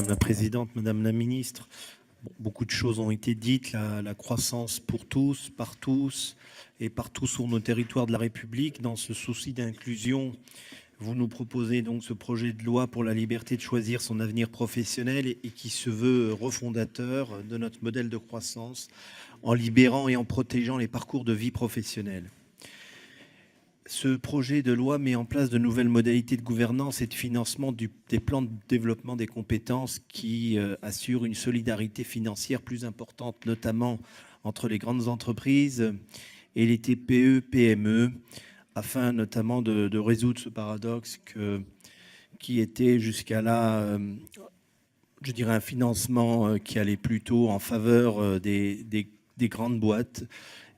la présidente, Madame la ministre. Beaucoup de choses ont été dites, la croissance pour tous, par tous et partout sur nos territoires de la République. Dans ce souci d'inclusion, vous nous proposez donc ce projet de loi pour la liberté de choisir son avenir professionnel et qui se veut refondateur de notre modèle de croissance en libérant et en protégeant les parcours de vie professionnelle. Ce projet de loi met en place de nouvelles modalités de gouvernance et de financement des plans de développement des compétences qui assurent une solidarité financière plus importante, notamment entre les grandes entreprises et les TPE, PME, afin notamment de résoudre ce paradoxe qui était jusqu'à là, je dirais, un financement qui allait plutôt en faveur des grandes boîtes.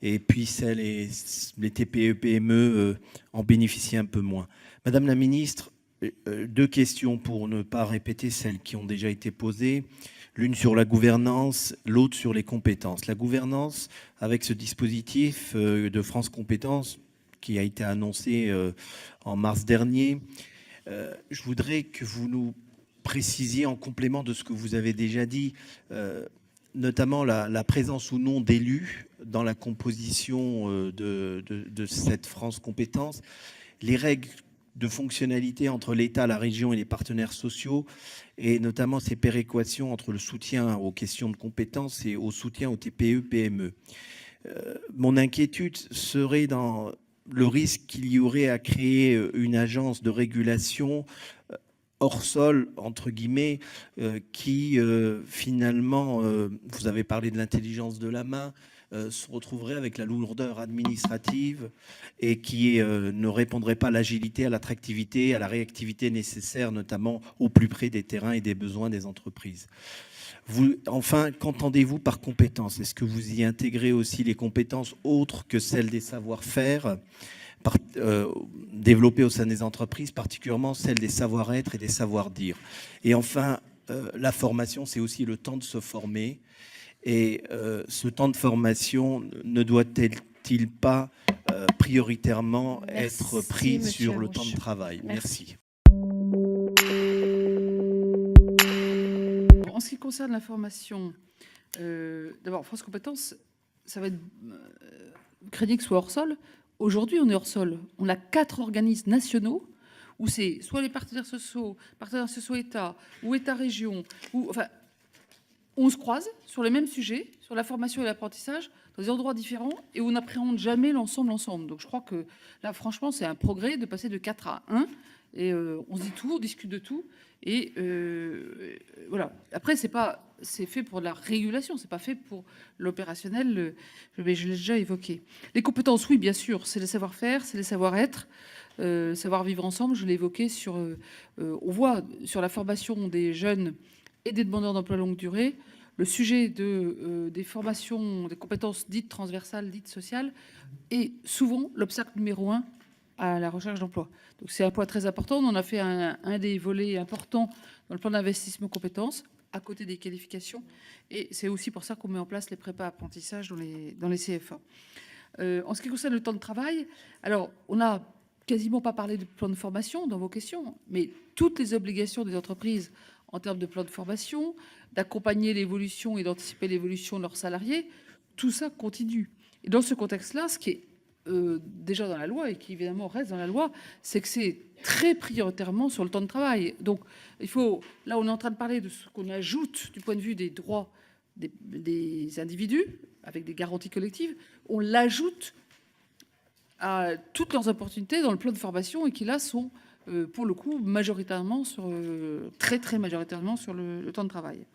Et puis les TPE, PME en bénéficient un peu moins. Madame la ministre, deux questions pour ne pas répéter celles qui ont déjà été posées. L'une sur la gouvernance, l'autre sur les compétences. La gouvernance, avec ce dispositif de France Compétences qui a été annoncé en mars dernier, je voudrais que vous nous précisiez en complément de ce que vous avez déjà dit, notamment la présence ou non d'élus dans la composition de cette France Compétences, les règles de fonctionnalité entre l'État, la région et les partenaires sociaux, et notamment ces péréquations entre le soutien aux questions de compétences et au soutien aux TPE, PME. Mon inquiétude serait dans le risque qu'il y aurait à créer une agence de régulation hors sol, entre guillemets, qui finalement, vous avez parlé de l'intelligence de la main, se retrouverait avec la lourdeur administrative et qui ne répondrait pas à l'agilité, à l'attractivité, à la réactivité nécessaire, notamment au plus près des terrains et des besoins des entreprises. Enfin, qu'entendez-vous par compétences? Est-ce que vous y intégrez aussi les compétences autres que celles des savoir-faire développées au sein des entreprises, particulièrement celles des savoir-être et des savoir-dire? Et enfin, la formation, c'est aussi le temps de se former. Et ce temps de formation ne doit-il pas prioritairement être pris sur le temps de travail? Merci. En ce qui concerne la formation, d'abord, France Compétences, ça va être... craignez que ce soit hors sol. Aujourd'hui, on est hors sol. On a 4 organismes nationaux où c'est soit les partenaires sociaux État, ou État-région, ou... Enfin, on se croise sur les mêmes sujets, sur la formation et l'apprentissage, dans des endroits différents, et on n'appréhende jamais l'ensemble ensemble. Donc je crois que là, franchement, c'est un progrès de passer de 4 à 1. Et on se dit tout, on discute de tout. Et voilà. Après, c'est fait pour la régulation, c'est pas fait pour l'opérationnel. Je l'ai déjà évoqué. Les compétences, oui, bien sûr, c'est les savoir-faire, c'est les savoir-être, savoir vivre ensemble. Je l'ai évoqué sur. On voit sur la formation des jeunes et des demandeurs d'emploi longue durée, le sujet des formations, des compétences dites transversales, dites sociales, est souvent l'obstacle numéro 1 à la recherche d'emploi. Donc c'est un point très important. On en a fait un des volets importants dans le plan d'investissement compétences, à côté des qualifications. Et c'est aussi pour ça qu'on met en place les prépas apprentissages dans les CFA. En ce qui concerne le temps de travail, alors on n'a quasiment pas parlé de plan de formation dans vos questions, mais toutes les obligations des entreprises en termes de plan de formation, d'accompagner l'évolution et d'anticiper l'évolution de leurs salariés, tout ça continue. Et dans ce contexte-là, ce qui est déjà dans la loi et qui évidemment reste dans la loi, c'est que c'est très prioritairement sur le temps de travail. Donc là on est en train de parler de ce qu'on ajoute du point de vue des droits des individus, avec des garanties collectives, on l'ajoute à toutes leurs opportunités dans le plan de formation et qui là sont pour le coup, majoritairement très majoritairement sur le temps de travail.